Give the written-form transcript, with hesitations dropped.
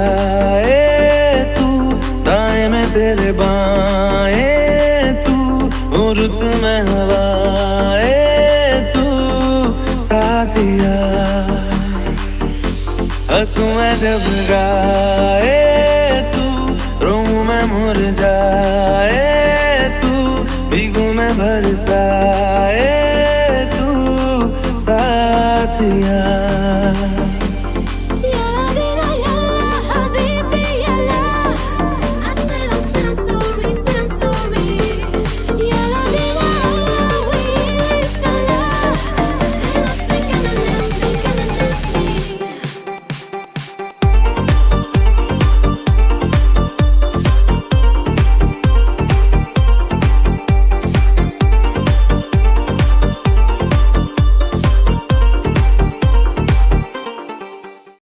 जाए तू, दाएं में तेरे बाएं तू, रुत में हवाए तू, साथिया हंसू मैं जब गा